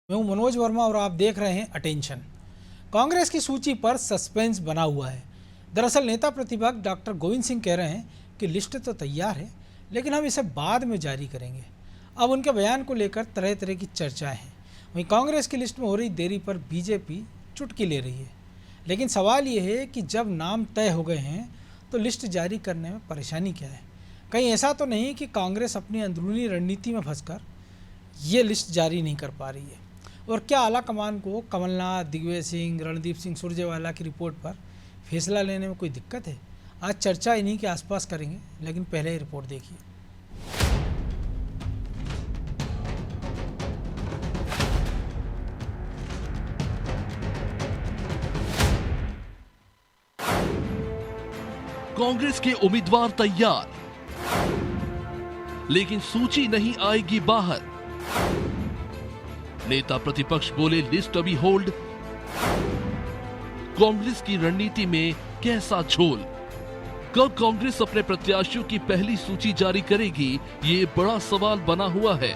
मैं हूं मनोज वर्मा और आप देख रहे हैं अटेंशन। कांग्रेस की सूची पर सस्पेंस बना हुआ है। दरअसल नेता प्रतिपक्ष डॉक्टर गोविंद सिंह कह रहे हैं कि लिस्ट तो तैयार है, लेकिन हम इसे बाद में जारी करेंगे। अब उनके बयान को लेकर तरह तरह की चर्चाएं हैं। वहीं कांग्रेस की लिस्ट में हो रही देरी पर बीजेपी चुटकी ले रही है। लेकिन सवाल ये है कि जब नाम तय हो गए हैं तो लिस्ट जारी करने में परेशानी क्या है? कहीं ऐसा तो नहीं कि कांग्रेस अपनी अंदरूनी रणनीति में फंसकर ये लिस्ट जारी नहीं कर पा रही है? और क्या आला कमान को कमलनाथ, दिग्विजय सिंह, रणदीप सिंह सुरजेवाला की रिपोर्ट पर फैसला लेने में कोई दिक्कत है? आज चर्चा इन्हीं के आसपास करेंगे, लेकिन पहले ही रिपोर्ट देखिए। कांग्रेस के उम्मीदवार तैयार, लेकिन सूची नहीं आएगी बाहर। नेता प्रतिपक्ष बोले लिस्ट अभी होल्ड। कांग्रेस की रणनीति में कैसा झोल? कब कांग्रेस अपने प्रत्याशियों की पहली सूची जारी करेगी, ये बड़ा सवाल बना हुआ है।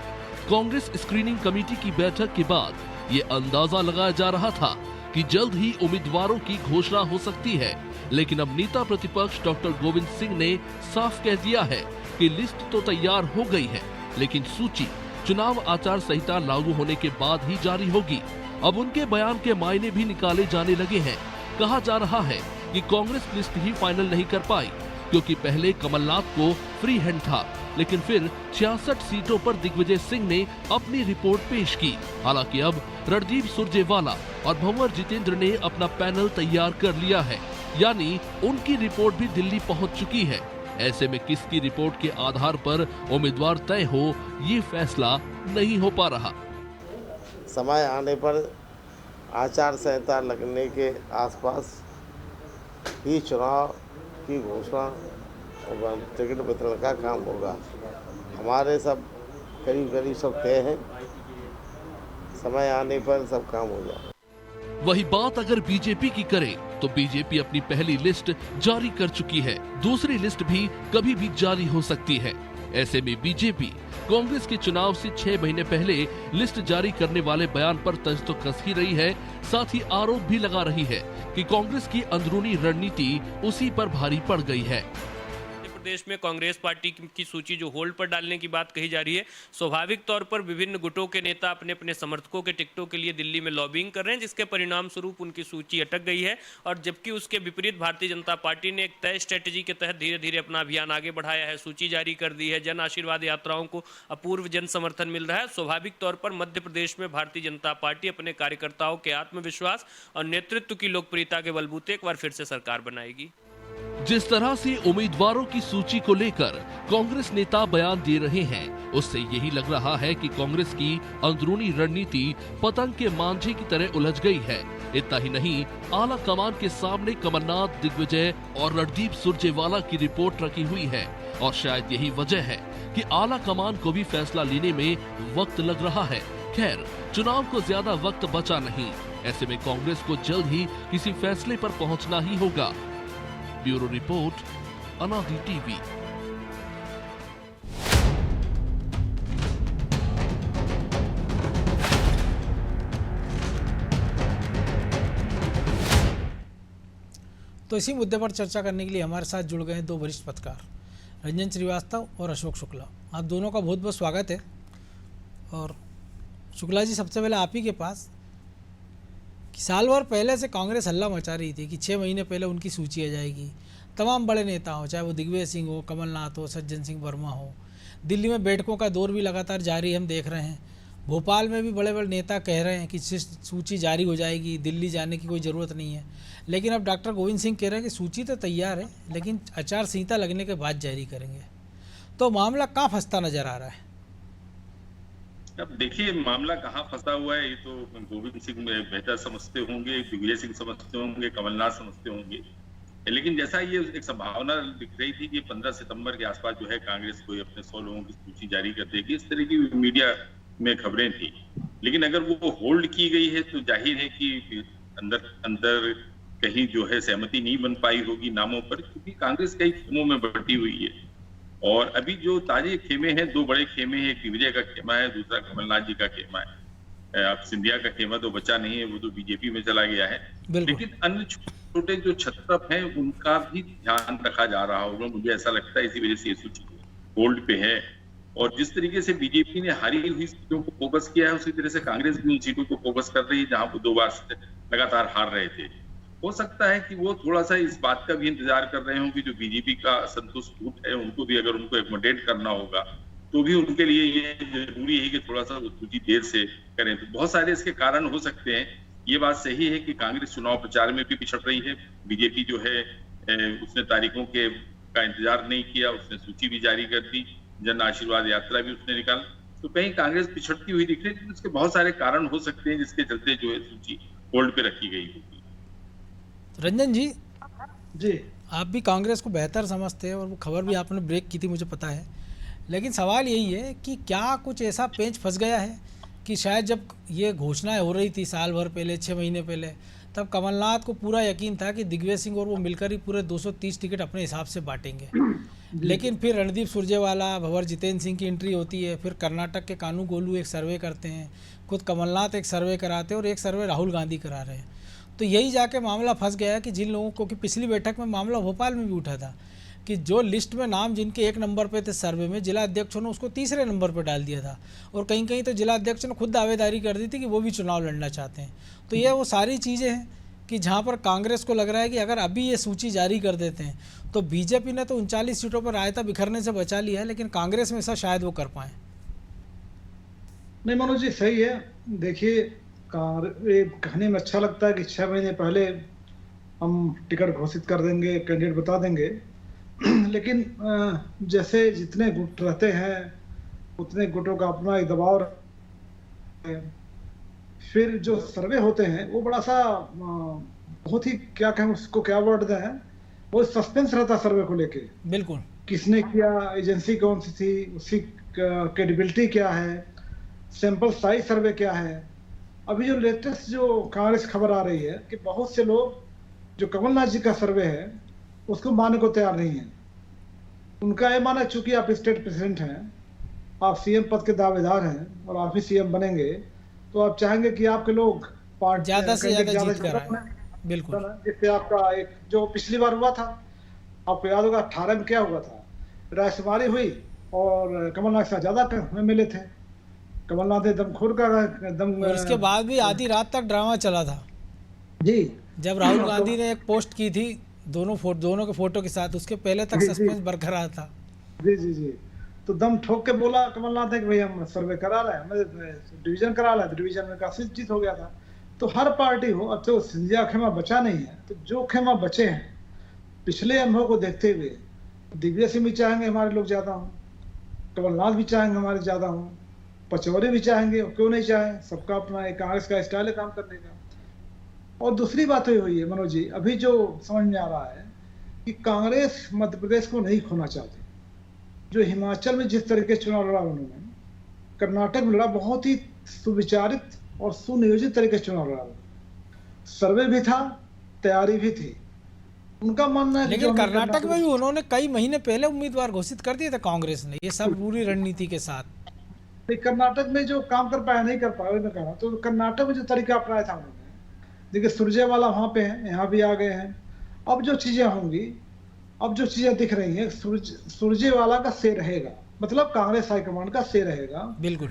कांग्रेस स्क्रीनिंग कमेटी की बैठक के बाद ये अंदाजा लगाया जा रहा था कि जल्द ही उम्मीदवारों की घोषणा हो सकती है, लेकिन अब नेता प्रतिपक्ष डॉक्टर गोविंद सिंह ने साफ कह दिया है कि लिस्ट तो तैयार हो गई है, लेकिन सूची चुनाव आचार संहिता लागू होने के बाद ही जारी होगी। अब उनके बयान के मायने भी निकाले जाने लगे हैं। कहा जा रहा है कि कांग्रेस लिस्ट ही फाइनल नहीं कर पाई, क्योंकि पहले कमलनाथ को फ्री हैंड था, लेकिन फिर 66 सीटों पर दिग्विजय सिंह ने अपनी रिपोर्ट पेश की। हालांकि अब रणदीप सुरजेवाला और भंवर जितेंद्र ने अपना पैनल तैयार कर लिया है, यानी उनकी रिपोर्ट भी दिल्ली पहुंच चुकी है। ऐसे में किसकी रिपोर्ट के आधार पर उम्मीदवार तय हो, ये फैसला नहीं हो पा रहा। समय आने पर आचार संहिता लगने के आसपास ही चुनाव की घोषणा और टिकट वितरण का काम होगा। हमारे सब करीब सब तय हैं, समय आने पर सब काम हो जाए। वही बात अगर बीजेपी की करें तो बीजेपी अपनी पहली लिस्ट जारी कर चुकी है। दूसरी लिस्ट भी कभी भी जारी हो सकती है। ऐसे में बीजेपी कांग्रेस के चुनाव से 6 महीने पहले लिस्ट जारी करने वाले बयान पर तंज तो कस ही रही है, साथ ही आरोप भी लगा रही है कि कांग्रेस की अंदरूनी रणनीति उसी पर भारी पड़ गई है। प्रदेश में कांग्रेस पार्टी की सूची जो होल्ड पर डालने की बात कही जा रही है, स्वाभाविक तौर पर विभिन्न गुटों के नेता अपने अपने समर्थकों के टिकटों के लिए दिल्ली में लॉबिंग कर रहे हैं, जिसके परिणाम स्वरूप उनकी सूची अटक गई है। और जबकि उसके विपरीत भारतीय जनता पार्टी ने एक तय स्ट्रेटेजी के तहत धीरे धीरे अपना अभियान आगे बढ़ाया है, सूची जारी कर दी है। जन आशीर्वाद यात्राओं को अपूर्व जन समर्थन मिल रहा है। स्वाभाविक तौर पर मध्य प्रदेश में भारतीय जनता पार्टी अपने कार्यकर्ताओं के आत्मविश्वास और नेतृत्व की लोकप्रियता के बलबूते एक बार फिर से सरकार बनाएगी। जिस तरह से उम्मीदवारों की सूची को लेकर कांग्रेस नेता बयान दे रहे हैं, उससे यही लग रहा है कि कांग्रेस की अंदरूनी रणनीति पतंग के मांझे की तरह उलझ गई है। इतना ही नहीं, आला कमान के सामने कमलनाथ, दिग्विजय और रणदीप सुरजेवाला की रिपोर्ट रखी हुई है, और शायद यही वजह है कि आला कमान को भी फैसला लेने में वक्त लग रहा है। खैर, चुनाव को ज्यादा वक्त बचा नहीं। ऐसे में कांग्रेस को जल्द ही किसी फैसले पर पहुंचना ही होगा। ब्यूरो रिपोर्ट, अनादि टीवी। तो इसी मुद्दे पर चर्चा करने के लिए हमारे साथ जुड़ गए हैं दो वरिष्ठ पत्रकार, रंजन श्रीवास्तव और अशोक शुक्ला। आप दोनों का बहुत बहुत स्वागत है। और शुक्ला जी, सबसे पहले आप ही के पास, कि साल भर पहले से कांग्रेस हल्ला मचा रही थी कि 6 महीने पहले उनकी सूची आ जाएगी। तमाम बड़े नेता हो, चाहे वो दिग्विजय सिंह हो, कमलनाथ हो, सज्जन सिंह वर्मा हो। दिल्ली में बैठकों का दौर भी लगातार जारी हम देख रहे हैं। भोपाल में भी बड़े बड़े नेता कह रहे हैं कि सूची जारी हो जाएगी, दिल्ली जाने की कोई ज़रूरत नहीं है। लेकिन अब डॉक्टर गोविंद सिंह कह रहे हैं कि सूची तो तैयार है, लेकिन आचार संहिता लगने के बाद जारी करेंगे। तो मामला कहाँ फंसता नजर आ रहा है? अब देखिए, मामला कहाँ फंसा हुआ है ये तो गोविंद सिंह बेहतर समझते होंगे, दिग्विजय सिंह समझते होंगे, कमलनाथ समझते होंगे। लेकिन जैसा ये एक संभावना दिख रही थी कि 15 सितंबर के आसपास जो है कांग्रेस कोई अपने 100 लोगों की सूची जारी कर देगी, इस तरह की मीडिया में खबरें थी। लेकिन अगर वो होल्ड की गई है तो जाहिर है कि अंदर कहीं जो है सहमति नहीं बन पाई होगी नामों पर, क्योंकि कांग्रेस कई खेमों में बटी हुई है। और अभी जो ताजे खेमे हैं, 2 बड़े खेमे हैं, एक दिग्विजय का खेमा है, दूसरा कमलनाथ जी का खेमा है। अब सिंधिया का खेमा तो बचा नहीं है, वो तो बीजेपी में चला गया है। लेकिन अन्य छोटे जो छत्रप हैं उनका भी ध्यान रखा जा रहा होगा, मुझे ऐसा लगता है। इसी वजह से ये सूची होल्ड पे है। और जिस तरीके से बीजेपी ने हारी हुई सीटों को फोकस किया है, उसी तरह से कांग्रेस भी उन सीटों को फोकस कर रही है जहां वो 2 बार लगातार हार रहे थे। हो सकता है कि वो थोड़ा सा इस बात का भी इंतजार कर रहे हों कि जो बीजेपी का असंतुष्ट गुट है उनको भी अगर उनको एकोमोडेट करना होगा तो भी उनके लिए ये जरूरी है कि थोड़ा सा सूची देर से करें। तो बहुत सारे इसके कारण हो सकते हैं। ये बात सही है कि कांग्रेस चुनाव प्रचार में भी पिछड़ रही है। बीजेपी जो है उसने तारीखों का इंतजार नहीं किया, उसने सूची भी जारी कर दी, जन आशीर्वाद यात्रा भी उसने निकाल। तो कहीं कांग्रेस पिछड़ती हुई दिख रही है। इसके बहुत सारे कारण हो सकते हैं जिसके चलते जो है सूची होल्ड पे रखी गई होगी। रंजन जी, जी आप भी कांग्रेस को बेहतर समझते हैं और वो खबर भी आपने ब्रेक की थी, मुझे पता है। लेकिन सवाल यही है कि क्या कुछ ऐसा पेंच फंस गया है कि शायद जब ये घोषणाएं हो रही थी साल भर पहले, 6 महीने पहले, तब कमलनाथ को पूरा यकीन था कि दिग्विजय सिंह और वो मिलकर ही पूरे 230 टिकट अपने हिसाब से बांटेंगे। लेकिन फिर रणदीप सुरजेवाला, भंवर जितेंद्र सिंह की एंट्री होती है, फिर कर्नाटक के कानू गोलू एक सर्वे करते हैं, खुद कमलनाथ एक सर्वे कराते हैं और एक सर्वे राहुल गांधी करा रहे हैं। तो यही जाके मामला फंस गया है कि जिन लोगों को, कि पिछली बैठक में मामला भोपाल में भी उठा था कि जो लिस्ट में नाम जिनके 1 नंबर पे थे सर्वे में, जिला अध्यक्षों ने उसको 3रे नंबर पे डाल दिया था और कहीं कहीं तो जिला अध्यक्ष ने खुद दावेदारी कर दी थी कि वो भी चुनाव लड़ना चाहते हैं। तो ये वो सारी चीज़ें हैं कि जहाँ पर कांग्रेस को लग रहा है कि अगर अभी ये सूची जारी कर देते हैं तो बीजेपी ने तो 39 सीटों पर रायता बिखरने से बचा लिया है, लेकिन कांग्रेस में ऐसा शायद वो कर पाए। नहीं मनोज जी, सही है। देखिए, कहने में अच्छा लगता है कि 6 महीने पहले हम टिकट घोषित कर देंगे, कैंडिडेट बता देंगे। लेकिन जैसे जितने गुट रहते हैं उतने गुटों का अपना एक दबाव है। फिर जो सर्वे होते हैं वो बड़ा सा बहुत ही, क्या कहें उसको, क्या वर्ड दें, बहुत सस्पेंस रहता है सर्वे को लेके। बिल्कुल, किसने किया, एजेंसी कौन सी थी, उसकी क्रेडिबिलिटी क्या है, सैंपल साइज सर्वे क्या है। अभी जो लेटेस्ट जो कांग्रेस खबर आ रही है कि बहुत से लोग जो कमलनाथ जी का सर्वे है उसको मानने को तैयार नहीं है। उनका ये माना, चूंकि आप स्टेट प्रेसिडेंट हैं, आप सीएम पद के दावेदार हैं और आप ही सीएम बनेंगे, तो आप चाहेंगे कि आपके लोग ज़्यादा से ज़्यादा जीत कर आए। बिल्कुल, जिससे आपका एक जो पिछली बार हुआ था, आपको याद होगा 18 में क्या हुआ था, रायशुमारी हुई और कमलनाथ से ज़्यादा मिले थे। कमलनाथ ने दमखोर का दम, और इसके बाद भी आधी रात तक ड्रामा चला था जी। जब राहुल गांधी ने एक पोस्ट की थी दोनों के फोटो के साथ, उसके पहले तक सस्पेंस बरकरार था। जी जी जी। तो दम ठोक के बोला कमलनाथ है कि भाई हम सर्वे करा रहे हैं, डिवीजन करा रहे हैं। डिवीजन में काफी जीत हो गया था। तो हर पार्टी हो, अब तो सिंधिया खेमा बचा नहीं है, तो जो खेमा बचे हैं पिछले अनुभव को देखते हुए, दिग्विजय सिंह भी चाहेंगे हमारे लोग ज्यादा हों, कमलनाथ भी चाहेंगे हमारे ज्यादा हों, पचौरी भी चाहेंगे, क्यों नहीं चाहें, सबका अपना एक कांग्रेस का स्टाइल है काम करने का। और दूसरी बात हुई है मनोज जी, अभी जो समझ में आ रहा है कि कांग्रेस मध्य प्रदेश को नहीं खोना चाहती। जो हिमाचल में जिस तरीके से चुनाव लड़ा उन्होंने, कर्नाटक में लड़ा, बहुत ही सुविचारित और सुनियोजित तरीके से चुनाव लड़ा। सर्वे भी था, तैयारी भी थी। उनका मानना है, लेकिन कर्नाटक में भी उन्होंने कई महीने पहले उम्मीदवार घोषित कर दिए थे कांग्रेस ने, ये सब पूरी रणनीति के साथ। कर्नाटक में जो काम कर पाया नहीं कर पाया, मैं कह रहा हूं, तो कर्नाटक में जो तरीका अपनाया था उन्होंने, देखिए सुरजेवाला वहां पे हैं, यहाँ भी आ गए हैं। अब जो चीजें होंगी, अब जो चीजें दिख रही हैं, सुरजेवाला का से रहेगा, मतलब कांग्रेस हाईकमांड का से रहेगा। बिल्कुल,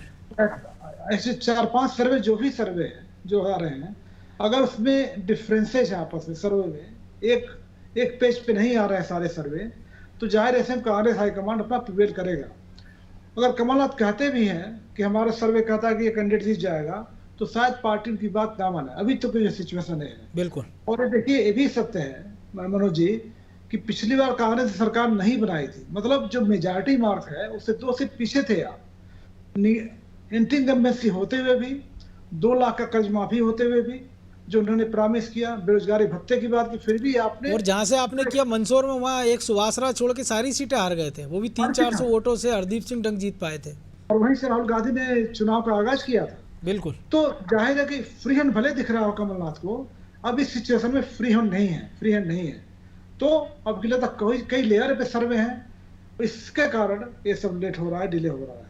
ऐसे 4-5 सर्वे जो भी सर्वे है जो आ रहे हैं, अगर उसमें डिफरेंसेज है आपस में सर्वे में, एक पेज पे नहीं आ रहे हैं सारे सर्वे, तो जाहिर है कांग्रेस हाईकमांड अपना प्रिवेल करेगा। अगर कमलनाथ कहते भी हैं कि हमारा सर्वे कहता है कि ये कैंडिडेट जीत जाएगा, तो शायद पार्टी उनकी बात ना माने। अभी तो कोई सिचुएशन है। बिल्कुल। और देखिए, ये भी सत्य है मनोज जी कि पिछली बार कांग्रेस सरकार नहीं बनाई थी, मतलब जो मेजॉरिटी मार्क है उससे 2 सीट पीछे थे आप। इंकम्बेंसी होते हुए भी, 2 लाख का कर्ज माफी होते हुए भी, जो उन्होंने प्रॉमिस किया, बेरोजगारी भत्ते की बात की, फिर भी आपने, और जहां से आपने किया मंदसौर में, वहां एक सुवासरा छोड़ के सारी सीटें हार गए थे, वो भी 300-400 वोटों से हरदीप सिंह डंग जीत पाए थे, और वहीं से राहुल गांधी ने चुनाव का आगाज किया था। बिल्कुल। तो जाहिर है कि फ्री हैंड भले दिख रहा हो कमलनाथ को, अब इस सिचुएशन में फ्री हैंड नहीं है। तो अब तक कई लेयर पे सर्वे हैं, इसके कारण ये सब लेट हो रहा है, डिले हो रहा है।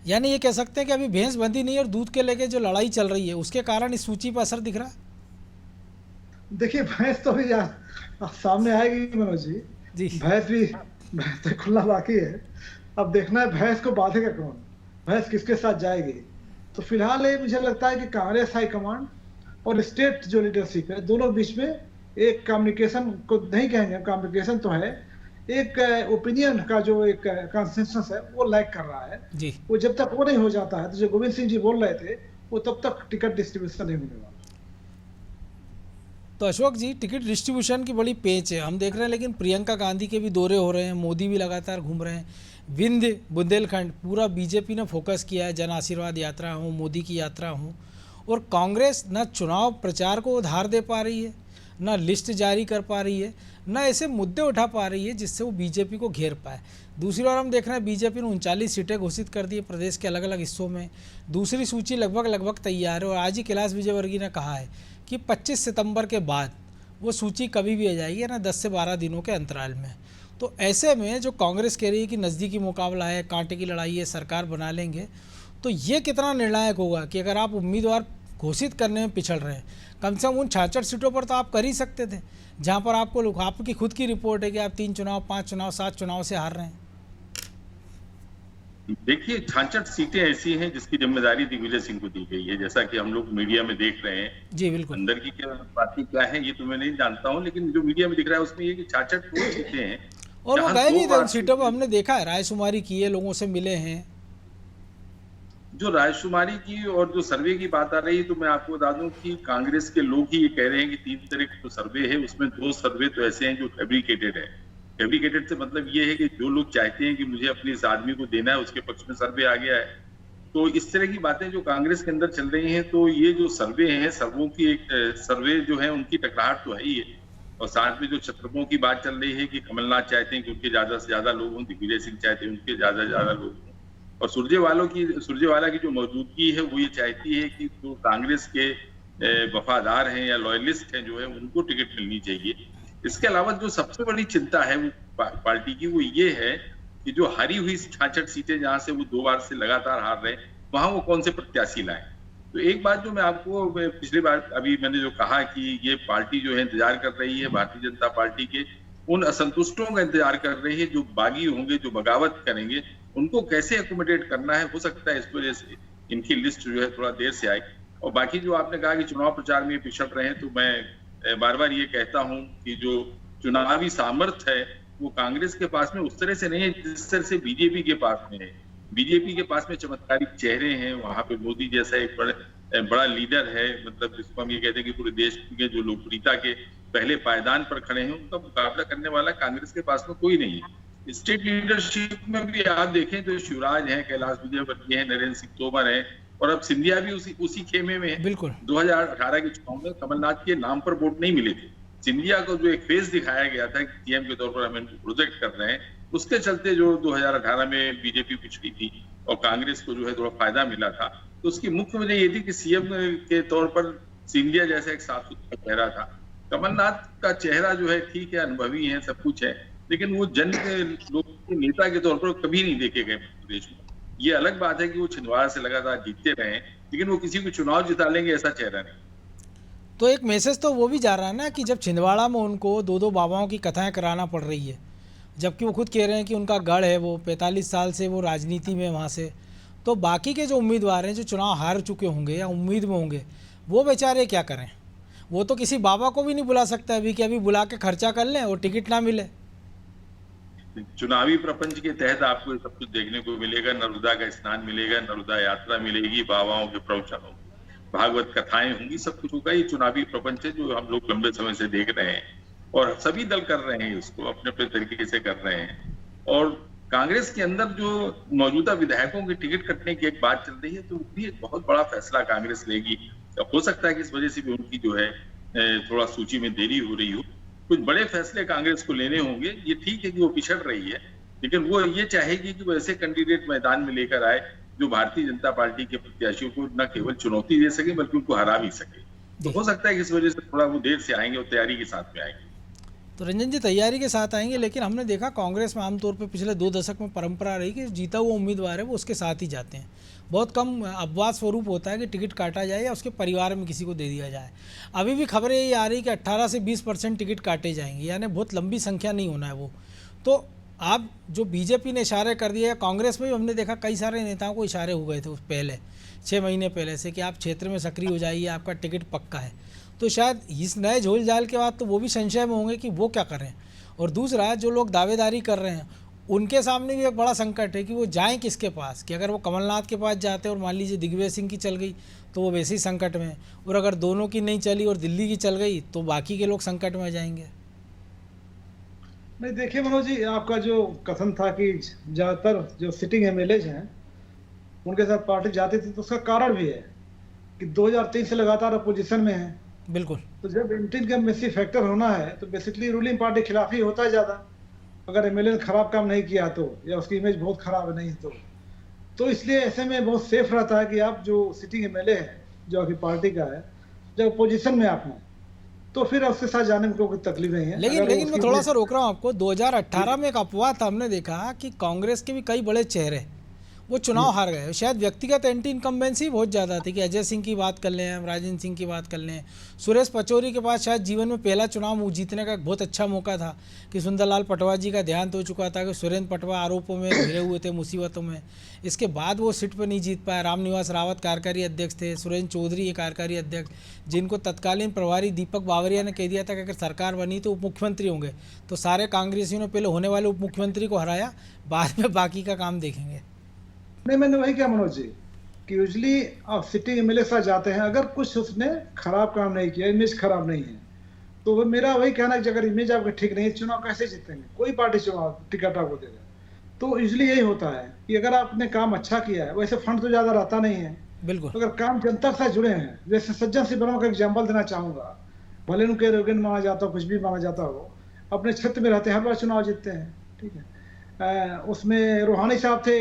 यानी ये कह सकते हैं कि अभी भैंस बंधी नहीं और दूध के लेके जो लड़ाई चल रही है उसके कारण इस सूची पर असर दिख रहा है। देखिए भैंस तो अभी सामने आएगी मनोज जी। जी भैंस तो खुलना बाकी है। अब देखना है भैंस को बांधेगा कौन, भैंस किसके साथ जाएगी। तो फिलहाल ये मुझे लगता है कि कांग्रेस हाईकमांड और स्टेट जो लीडरशिप है दोनों बीच में एक कम्युनिकेशन को नहीं कहेंगे, कम्युनिकेशन तो है, एक ओपिनियन का जो एक कंसेंसस है वो लैग कर रहा है जी। वो जब तक वो नहीं हो जाता है तो जो गोविंद सिंह जी बोल रहे थे वो तब तक टिकट डिस्ट्रीब्यूशन नहीं होने वाला। तो अशोक जी, टिकट डिस्ट्रीब्यूशन की बड़ी पेच है हम देख रहे हैं, लेकिन प्रियंका गांधी के भी दौरे हो रहे हैं, मोदी भी लगातार घूम रहे हैं, विंध्य बुंदेलखंड पूरा बीजेपी ने फोकस किया है, जन आशीर्वाद यात्रा हो, मोदी की यात्रा हो, और कांग्रेस न चुनाव प्रचार को उधार दे पा रही है, न लिस्ट जारी कर पा रही है, न ऐसे मुद्दे उठा पा रही है जिससे वो बीजेपी को घेर पाए। दूसरी ओर हम देख रहे हैं बीजेपी ने 39 सीटें घोषित कर दी प्रदेश के अलग अलग हिस्सों में, दूसरी सूची लगभग तैयार है, और आज ही कैलाश विजयवर्गीय ने कहा है कि 25 सितंबर के बाद वो सूची कभी भी आ जाएगी ना 10 से 12 दिनों के अंतराल में। तो ऐसे में जो कांग्रेस कह रही है कि नज़दीकी मुकाबला है, कांटे की लड़ाई है, सरकार बना लेंगे, तो ये कितना निर्णायक होगा कि अगर आप उम्मीदवार घोषित करने में पिछड़ रहे हैं, कम से कम उन 66 सीटों पर तो आप कर ही सकते थे जहाँ पर आपकी खुद की रिपोर्ट है कि आप 3 चुनाव, 5 चुनाव, 7 चुनाव से हार रहे हैं। देखिए 66 सीटें ऐसी हैं जिसकी जिम्मेदारी दिग्विजय सिंह को दी गई है, जैसा कि हम लोग मीडिया में देख रहे हैं। जी बिल्कुल। अंदर की क्या बातें क्या है ये तो मैं नहीं जानता हूं, लेकिन जो मीडिया में दिख रहा है उसमें ये कि 66 वो सीटें हैं और वो गए भी थे उन सीटों पर, हमने देखा है, रायशुमारी की है, लोगों से मिले हैं। जो रायशुमारी की और जो सर्वे की बात आ रही है, तो मैं आपको बता दूं कि कांग्रेस के लोग ही ये कह रहे हैं कि 3 तरह के जो सर्वे है उसमें 2 सर्वे तो ऐसे हैं जो फैब्रिकेटेड है। फैब्रिकेटेड से मतलब ये है कि जो लोग चाहते हैं कि मुझे अपने इस आदमी को देना है उसके पक्ष में सर्वे आ गया है। तो इस तरह की बातें जो कांग्रेस के अंदर चल रही हैं, तो ये जो सर्वे हैं, सर्वों की एक सर्वे जो है उनकी टकराहट तो है ही है। और साथ में जो छत्रपों की बात चल रही है कि कमलनाथ चाहते हैं कि उनके ज्यादा से ज्यादा लोग हों, दिग्विजय सिंह चाहते हैं उनके ज्यादा से ज्यादा लोग हों, और सुरजेवाला की जो मौजूदगी है वो ये चाहती है कि जो कांग्रेस के वफादार हैं या लॉयलिस्ट हैं जो है उनको टिकट मिलनी चाहिए। इसके अलावा जो सबसे बड़ी चिंता है वो पार्टी की, वो ये है कि जो हारी हुई 66 सीटें जहां से वो 2 बार से लगातार हार रहे हैं, वहां वो कौन से प्रत्याशी लाएं। तो एक बात जो मैं आपको पिछली बार अभी मैंने जो कहा कि ये पार्टी जो है इंतजार कर रही है, भारतीय जनता पार्टी के उन असंतुष्टों का इंतजार कर रही है जो बागी होंगे, जो बगावत करेंगे, उनको कैसे एकोमोडेट करना है। हो सकता है इस वजह से इनकी लिस्ट जो है थोड़ा देर से आई। और बाकी जो आपने कहा कि चुनाव प्रचार में पिछड़ रहे हैं, तो मैं बार बार ये कहता हूं कि जो चुनावी सामर्थ्य है वो कांग्रेस के पास में उस तरह से नहीं है जिस तरह से बीजेपी के पास में है। बीजेपी के पास में चमत्कारिक चेहरे हैं, वहां पे मोदी जैसा एक बड़ा लीडर है, मतलब जिसको हम ये कहते हैं कि पूरे देश के जो लोकप्रियता के पहले पायदान पर खड़े हैं, उनका मुकाबला करने वाला कांग्रेस के पास में कोई नहीं है। स्टेट लीडरशिप में भी आप देखें तो शिवराज है, कैलाश विजयवर्गीय है, नरेंद्र सिंह तोमर है, और अब सिंधिया भी उसी खेमे में है। बिल्कुल 2018 के चुनाव में कमलनाथ के नाम पर वोट नहीं मिले थे। सिंधिया को जो एक फेस दिखाया गया था कि सीएम के तौर पर हम इनको प्रोजेक्ट कर रहे हैं, उसके चलते जो 2018 में बीजेपी पिछड़ी थी और कांग्रेस को जो है थोड़ा फायदा मिला था। तो उसकी मुख्य वजह ये थी कि सीएम के तौर पर सिंधिया जैसा एक साफ सुथरा चेहरा था। कमलनाथ का चेहरा जो है ठीक है, अनुभवी है, सब कुछ है, लेकिन वो जन के लोग के नेता के तौर पर कभी नहीं देखे गए प्रदेश में। ये अलग बात है कि वो छिंदवाड़ा से लगातार जीतते रहे, लेकिन वो किसी को चुनाव जिता लेंगे ऐसा चेहरा नहीं। तो एक मैसेज तो वो भी जा रहा है ना कि जब छिंदवाड़ा में उनको 2-2 बाबाओं की कथाएं कराना पड़ रही है, जबकि वो खुद कह रहे हैं कि उनका गढ़ है, वो 45 साल से वो राजनीति में वहाँ से, तो बाकी के जो उम्मीदवार हैं जो चुनाव हार चुके होंगे या उम्मीद में होंगे, वो बेचारे क्या करें। वो तो किसी बाबा को भी नहीं बुला सकता अभी कि अभी बुला के खर्चा कर लें और टिकट ना मिले। चुनावी प्रपंच के तहत आपको सब कुछ देखने को मिलेगा। नर्मदा का स्नान मिलेगा, नर्मदा यात्रा मिलेगी, बाबाओं के प्रवचन होंगे, भागवत कथाएं होंगी, सब कुछ होगा। ये चुनावी प्रपंच है जो हम लोग लंबे समय से देख रहे हैं और सभी दल कर रहे हैं, इसको अपने अपने तरीके से कर रहे हैं। और कांग्रेस के अंदर जो मौजूदा विधायकों की टिकट कटने की एक बात चल रही है, तो वो भी एक बहुत बड़ा फैसला कांग्रेस लेगी। हो सकता है कि इस वजह से भी उनकी जो है थोड़ा सूची में देरी हो रही हो। कुछ बड़े फैसले कांग्रेस को लेने होंगे। ये ठीक है कि वो पिछड़ रही है, लेकिन वो ये चाहेगी कि वो ऐसे कैंडिडेट मैदान में लेकर आए जो भारतीय जनता पार्टी के प्रत्याशियों को न केवल चुनौती दे सके बल्कि उनको हरा भी सके। तो हो सकता है कि इस वजह से थोड़ा वो देर से आएंगे और तैयारी के साथ में आएंगे। तो रंजन जी तैयारी के साथ आएंगे, लेकिन हमने देखा कांग्रेस में आमतौर पर पिछले 2 दशक में परंपरा रही कि जीता हुआ उम्मीदवार है वो उसके साथ ही जाते हैं। बहुत कम अपवाद स्वरूप होता है कि टिकट काटा जाए या उसके परिवार में किसी को दे दिया जाए। अभी भी खबरें ये आ रही कि 18 से 20% टिकट काटे जाएंगे, यानी बहुत लंबी संख्या नहीं होना है वो। तो आप जो बीजेपी ने इशारे कर दिए, कांग्रेस में भी हमने देखा कई सारे नेताओं को इशारे हो गए थे उस पहले 6 महीने पहले से कि आप क्षेत्र में सक्रिय हो जाइए, आपका टिकट पक्का है। तो शायद इस नए झोल झाल के बाद तो वो भी संशय में होंगे कि वो क्या करें। और दूसरा, जो लोग दावेदारी कर रहे हैं उनके सामने भी एक बड़ा संकट है कि वो जाएं किसके पास, कि अगर वो कमलनाथ के पास जाते हैं और मान लीजिए दिग्विजय सिंह की चल गई तो वो वैसे ही संकट में, और अगर दोनों की नहीं चली और दिल्ली की चल गई तो बाकी के लोग संकट में जाएंगे। नहीं, देखिए मनोज जी, आपका जो कथन था कि ज़्यादातर जो सिटिंग एमएलए हैं उनके साथ पार्टी जाती थी, तो उसका कारण भी है कि 2003 से लगातार अपोजिशन में है। बिल्कुल। तो जब इनकम्बेंसी फैक्टर होना है तो बेसिकली रूलिंग पार्टी खिलाफ ही होता है ज़्यादा, अगर एमएलए ने खराब काम नहीं किया तो, या उसकी इमेज बहुत खराब है नहीं तो इसलिए ऐसे में बहुत सेफ रहता है कि आप जो सिटिंग एमएलए है जो आपकी पार्टी का है, जब अपोजिशन में आप हैं तो फिर उसके साथ जाने में कोई तकलीफ नहीं है। लेकिन मैं थोड़ा सा रोक रहा हूँ आपको। 2018 में एक अफवाह था, हमने देखा कि कांग्रेस के भी कई बड़े चेहरे वो चुनाव हार गए। शायद व्यक्तिगत एंटी इनकम्बेंसी बहुत ज़्यादा थी, कि अजय सिंह की बात कर लें, राजेंद्र सिंह की बात कर लें, सुरेश पचौरी के पास शायद जीवन में पहला चुनाव जीतने का एक बहुत अच्छा मौका था कि सुंदरलाल पटवा जी का देहांत हो चुका था, कि सुरेंद्र पटवा आरोपों में घिरे हुए थे, मुसीबतों में। इसके बाद वो सीट पर नहीं जीत पाया। रामनिवास रावत कार्यकारी अध्यक्ष थे, सुरेंद्र चौधरी ये कार्यकारी अध्यक्ष, जिनको तत्कालीन प्रभारी दीपक बावरिया ने कह दिया था कि अगर सरकार बनी तो उप मुख्यमंत्री होंगे। तो सारे कांग्रेसियों ने पहले होने वाले उप मुख्यमंत्री को हराया, बाद में बाकी का काम देखेंगे। नहीं, मैंने वही कहा मनोज जी कि यूजली आप सिटिंग एमएलए साथ जाते हैं, अगर कुछ उसने खराब काम नहीं किया, इमेज खराब नहीं है, तो वो मेरा वही कहना है कि अगर इमेज आपका ठीक नहीं है, चुनाव कैसे जीतेंगे? कोई पार्टी चुनाव टिकट आपको दे दे। तो यूजली यही होता है कि अगर आपने काम अच्छा किया है, वैसे फंड तो ज्यादा रहता नहीं है, बिल्कुल, अगर काम जनता के साथ जुड़े हैं, जैसे सज्जन सिंह वर्मा का एग्जाम्पल देना चाहूंगा, भले उनके एरोगेंट माना जाता हो, कुछ भी माना जाता हो, अपने क्षेत्र में रहते हैं, हर बार चुनाव जीतते हैं, ठीक है। उसमें रूहानी साहब थे,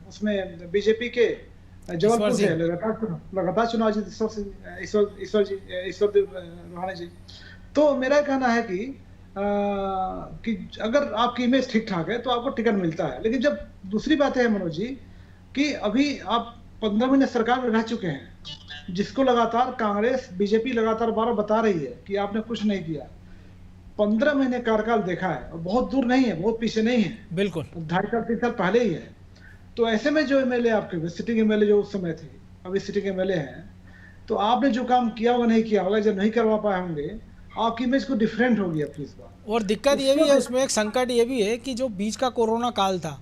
उसमें बीजेपी के जबलपुर से लगातार चुनाव जीते ईश्वर रूहानी जी। तो मेरा कहना है कि अगर आपकी इमेज ठीक ठाक है तो आपको टिकट मिलता है। लेकिन जब दूसरी बात है मनोज जी कि अभी आप 15 महीने सरकार में रह चुके हैं, जिसको लगातार कांग्रेस बीजेपी लगातार बार बता रही है कि आपने कुछ नहीं किया। 15 महीने कार्यकाल देखा है और बहुत दूर नहीं है, बहुत पीछे नहीं है, बिल्कुल 2.5 साल 3 साल पहले ही है। तो ऐसे में जो एमएलए आपके सिटिंग एमएलए जो उस समय थे, अभी सिटिंग एमएलए हैं, तो आपने जो काम किया होगा नहीं किया होगा, जब नहीं करवा पाए होंगे, आपकी इमेज को डिफरेंट होगी आपकी इस बार। और दिक्कत ये भी है, उसमें एक संकट ये भी है कि जो बीच का कोरोना काल था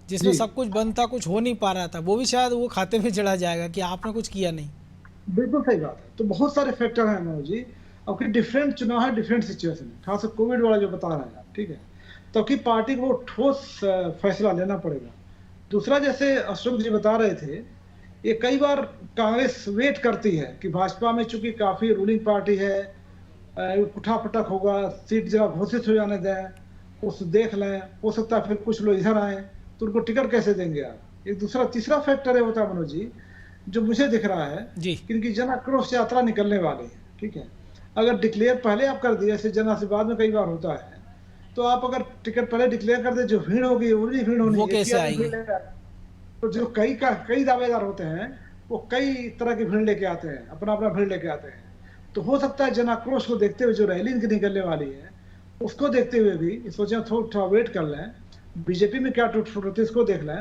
जिसमें सब कुछ बंद था, कुछ हो नहीं पा रहा था, वो भी शायद वो खाते में चढ़ा जाएगा कि आपने कुछ किया नहीं। बिल्कुल सही बात है। तो बहुत सारे फैक्टर हैं मनोज जी, आपकी डिफरेंट चुनाव है, डिफरेंट सिचुएशन है, खासकर कोविड वाला जो बता रहे हैं आप, ठीक है। तो कि पार्टी को ठोस फैसला लेना पड़ेगा। दूसरा, जैसे अशोक जी बता रहे थे, ये कई बार कांग्रेस वेट करती है कि भाजपा में चूंकि काफी रूलिंग पार्टी है, उठा पटक होगा, सीट जरा घोषित हो जाने दें, उस देख लें, हो सकता है फिर कुछ लोग इधर आए तो उनको टिकट कैसे देंगे आप। एक दूसरा तीसरा फैक्टर है होता है मनोज जी, जो मुझे दिख रहा है जी, कि इनकी जन आक्रोश यात्रा निकलने वाली है, ठीक है। अगर डिक्लेयर पहले आप कर दिए, जैसे जन आशीर्वाद में कई बार होता है, तो आप अगर टिकट पहले डिक्लेयर कर दे, जो भीड़ होगी वो भी भीड़ होनी, वो कैसे आएगी? तो जो कई दावेदार होते हैं वो कई तरह की भीड़ लेके आते हैं, अपना अपना भीड़ लेके आते हैं। तो हो सकता है जन आक्रोश को देखते हुए जो रैली इनकी निकलने वाली है उसको देखते हुए भी सोचे थोड़ा वेट कर लें, बीजेपी में क्या टूट फूट होती है इसको देख लें,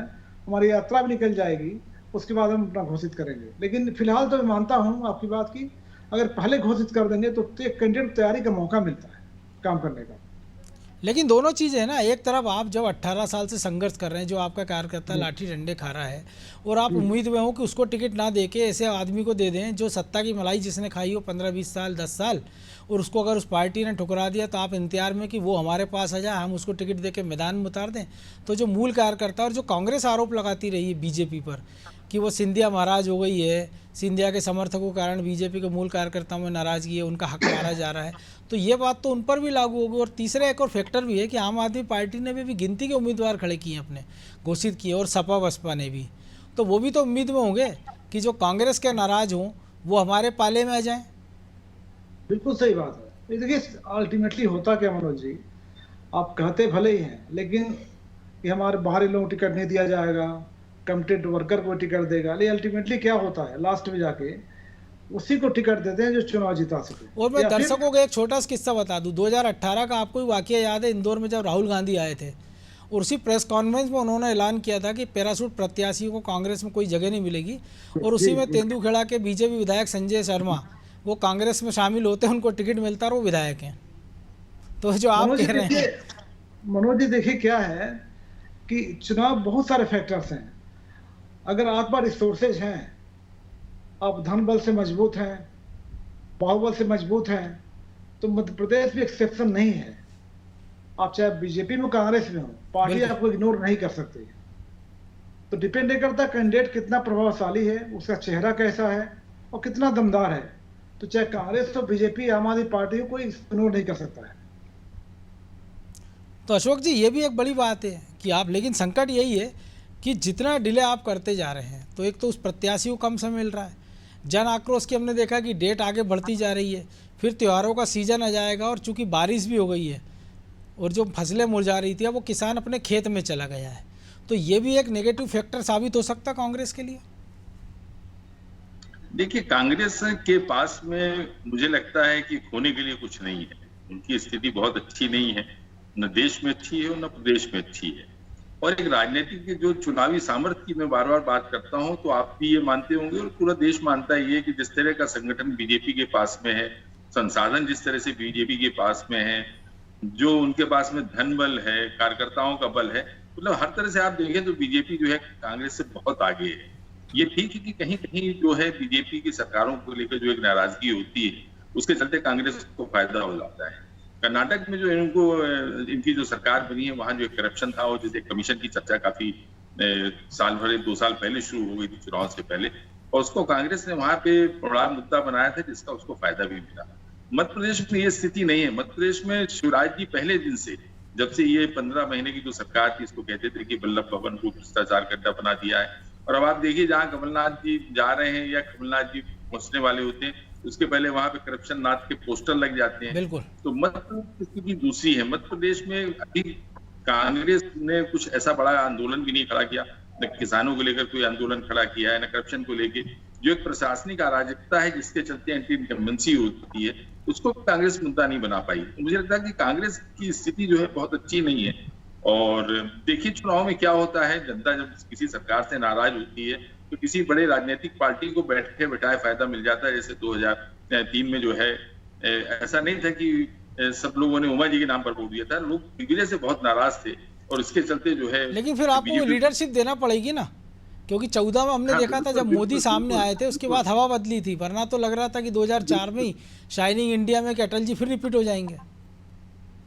हमारी यात्रा भी निकल जाएगी, उसके बाद हम अपना घोषित करेंगे। लेकिन फिलहाल तो मैं मानता हूँ आपकी बात की, अगर पहले घोषित कर देंगे तो एक कैंडिडेट तैयारी का मौका मिलता है काम करने का। लेकिन दोनों चीज़ें हैं ना, एक तरफ आप जब 18 साल से संघर्ष कर रहे हैं, जो आपका कार्यकर्ता लाठी डंडे खा रहा है, और आप उम्मीद में हो कि उसको टिकट ना देके ऐसे आदमी को दे दें जो सत्ता की मलाई जिसने खाई हो 15-20 साल 10 साल, और उसको अगर उस पार्टी ने ठुकरा दिया तो आप इंतजार में कि वो हमारे पास आ जाए, हम उसको टिकट दे के मैदान में उतार दें। तो जो मूल कार्यकर्ता और जो कांग्रेस आरोप लगाती रही है बीजेपी पर कि वो सिंधिया महाराज हो गई है, सिंधिया के समर्थकों के कारण बीजेपी के मूल कार्यकर्ताओं में नाराजगी है, उनका हक मारा जा रहा है, तो ये बात तो उन पर भी लागू होगी। और तीसरा एक और फैक्टर भी है कि आम आदमी पार्टी ने भी गिनती के उम्मीदवार खड़े किए अपने, घोषित किए, और सपा बसपा ने भी, तो वो भी तो उम्मीद में होंगे कि जो कांग्रेस के नाराज हों वो हमारे पाले में आ जाएं। बिल्कुल सही बात है। ये देखिए अल्टीमेटली होता क्या मनोज जी, आप कहते भले ही हैं, लेकिन ये हमारे बाहरी लोगों को टिकट नहीं दिया जाएगा, कमिटेड वर्कर को टिकट देगा, लेकिन अल्टीमेटली क्या होता है लास्ट में जाके उसी को टिकट देते हैं जो चुनाव जिता सके। और मैं या फिर दर्शकों को एक छोटा सा किस्सा बता दूं, 2018 का आपको वाकया याद है, इंदौर में जब राहुल गांधी आए थे और उसी प्रेस कॉन्फ्रेंस में उन्होंने ऐलान किया था कि पैराशूट प्रत्याशियों को कांग्रेस में कोई जगह नहीं मिलेगी, और उसी में तेंदुखेड़ा के बीजेपी विधायक संजय शर्मा वो कांग्रेस में शामिल होते हैं, उनको टिकट मिलता है और वो विधायक हैं। तो जो आप कह रहे हैं मनोज जी देखिए क्या है कि चुनाव बहुत सारे फैक्टर्स हैं। अगर आपके पास रिसोर्सेज हैं, आप धन बल से मजबूत हैं, बाहुबल से मजबूत हैं, तो मध्य प्रदेश भी एक्सेप्शन नहीं है। आप चाहे बीजेपी में कांग्रेस में हो, पार्टी आपको इग्नोर नहीं कर सकती। तो डिपेंड नहीं करता कैंडिडेट कितना प्रभावशाली है, उसका चेहरा कैसा है और कितना दमदार है। तो चाहे कांग्रेस हो, बीजेपी, आम आदमी पार्टी हो, कोई इग्नोर नहीं कर सकता है। तो अशोक जी ये भी एक बड़ी बात है कि आप, लेकिन संकट यही है कि जितना डिले आप करते जा रहे हैं तो एक तो उस प्रत्याशी को कम समय मिल रहा है, जन आक्रोश की हमने देखा कि डेट आगे बढ़ती जा रही है, फिर त्योहारों का सीजन आ जाएगा और चूंकि बारिश भी हो गई है और जो फसलें मुरझा रही थी अब वो किसान अपने खेत में चला गया है, तो ये भी एक नेगेटिव फैक्टर साबित हो सकता है कांग्रेस के लिए। देखिए कांग्रेस के पास में मुझे लगता है कि खोने के लिए कुछ नहीं है। उनकी स्थिति बहुत अच्छी नहीं है, न देश में अच्छी है न प्रदेश में अच्छी है। और एक राजनीतिक के जो चुनावी सामर्थ्य की मैं बार बार बात करता हूं, तो आप भी ये मानते होंगे और पूरा देश मानता है ये कि जिस तरह का संगठन बीजेपी के पास में है, संसाधन जिस तरह से बीजेपी के पास में है, जो उनके पास में धन बल है, कार्यकर्ताओं का बल है, मतलब हर तरह से आप देखें तो बीजेपी जो है कांग्रेस से बहुत आगे है। ये ठीक है कि कहीं कहीं जो है बीजेपी की सरकारों को लेकर जो एक नाराजगी होती है उसके चलते कांग्रेस को फायदा हो जाता है। कर्नाटक में जो इनकी जो सरकार बनी है वहां जो करप्शन था, और जैसे कमीशन की चर्चा काफी साल भर 2 साल पहले शुरू हो गई थी चुनाव से पहले, और उसको कांग्रेस ने वहां पे बड़ा मुद्दा बनाया था जिसका उसको फायदा भी मिला। मध्य प्रदेश में ये स्थिति नहीं है। मध्य प्रदेश में शिवराज जी पहले दिन से, जब से ये 15 महीने की जो सरकार थी, इसको कहते थे कि वल्लभ भवन को भ्रष्टाचार गड्ढा बना दिया है। और अब आप देखिए जहां कमलनाथ जी जा रहे हैं या कमलनाथ जी पहुंचने वाले होते हैं, उसके पहले वहां पे करप्शन नाथ के पोस्टर लग जाते हैं। बिल्कुल। तो मध्य प्रदेश की स्थिति दूसरी है। मध्य प्रदेश में अभी कांग्रेस ने कुछ ऐसा बड़ा आंदोलन भी नहीं खड़ा किया, न किसानों को लेकर कोई आंदोलन खड़ा किया है, न करप्शन को लेकर। जो एक प्रशासनिक अराजकता है जिसके चलते एंटी इनकम्बेंसी होती है, उसको कांग्रेस मुद्दा नहीं बना पाई। तो मुझे लगता है कि कांग्रेस की स्थिति जो है बहुत अच्छी नहीं है। और देखिए चुनाव में क्या होता है, जनता जब किसी सरकार से नाराज होती है तो किसी बड़े राजनीतिक पार्टी को बैठे बैठाए फायदा मिल जाता है। जैसे 2003 में जो है ऐसा नहीं था कि सब लोगों ने उमा जी के नाम पर वोट दिया था, लोग दिग्विजय से बहुत नाराज थे और इसके चलते जो है। लेकिन फिर आपको लीडरशिप देना पड़ेगी ना, क्योंकि 14 में हमने देखा था जब मोदी सामने आए थे उसके बाद हवा बदली थी, वरना तो लग रहा था कि 2004 में ही शाइनिंग इंडिया में कि अटल जी फिर रिपीट हो जाएंगे।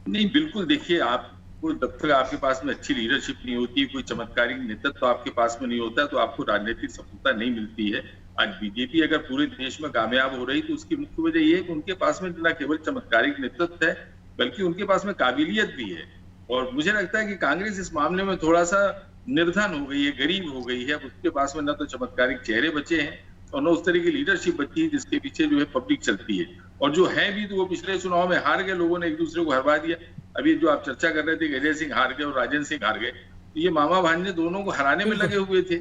नहीं बिल्कुल, देखिए आपको जब तक आपके पास में अच्छी लीडरशिप नहीं होती, कोई चमत्कारिक नेतृत्व तो आपके पास में नहीं होता, तो आपको राजनीतिक सफलता नहीं मिलती है। आज बीजेपी अगर पूरे देश में कामयाब हो रही तो उसकी मुख्य वजह यह है कि उनके पास में न केवल चमत्कारिक नेतृत्व है बल्कि उनके पास में काबिलियत भी है। और मुझे लगता है कि कांग्रेस इस मामले में थोड़ा सा निर्धन हो गई है, गरीब हो गई है। उसके पास में न तो चमत्कारिक चेहरे बचे हैं और न उस तरह की लीडरशिप बची है जिसके पीछे जो है पब्लिक चलती है। और जो है भी तो वो पिछले चुनाव में हार गए, लोगों ने एक दूसरे को हरवा दिया। अभी जो आप चर्चा कर रहे थे कि अजय सिंह हार गए और राजेंद्र सिंह हार गए, तो ये मामा भांजे दोनों को हराने में लगे हुए थे।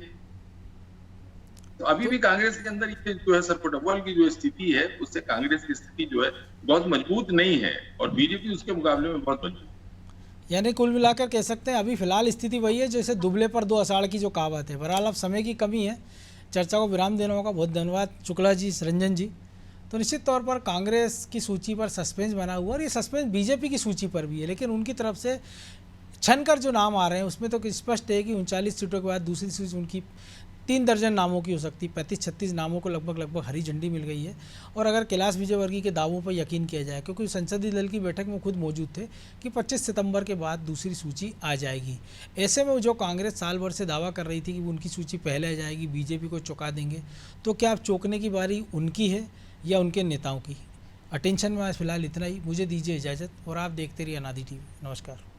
तो अभी भी कांग्रेस के अंदर ये जो है सरपटवाल की जो स्थिति है उससे कांग्रेस की स्थिति जो है बहुत मजबूत नहीं है और बीजेपी उसके मुकाबले में बहुत मजबूत। यानी कुल मिलाकर कह सकते हैं अभी फिलहाल स्थिति वही है जैसे दुबले पर 2 आषाढ़ की जो कहावत है। बहरहाल अब समय की कमी है, चर्चा को विराम देना होगा। बहुत धन्यवाद शुक्ला जी, रंजन जी। तो निश्चित तौर पर कांग्रेस की सूची पर सस्पेंस बना हुआ और ये सस्पेंस बीजेपी की सूची पर भी है, लेकिन उनकी तरफ से छनकर जो नाम आ रहे हैं उसमें तो स्पष्ट है कि 39 सीटों के बाद दूसरी सूची उनकी 3 दर्जन नामों की हो सकती है। 35-36 नामों को लगभग हरी झंडी मिल गई है। और अगर कैलाश विजयवर्गीय के दावों पर यकीन किया जाए, क्योंकि संसदीय दल की बैठक में खुद मौजूद थे कि 25 सितंबर के बाद दूसरी सूची आ जाएगी। ऐसे में जो कांग्रेस साल भर से दावा कर रही थी कि उनकी सूची पहले आ जाएगी, बीजेपी को चौंका देंगे, तो क्या अब चौंकने की बारी उनकी है या उनके नेताओं की? अटेंशन में आज फिलहाल इतना ही। मुझे दीजिए इजाज़त और आप देखते रहिए अनादि टीवी। नमस्कार।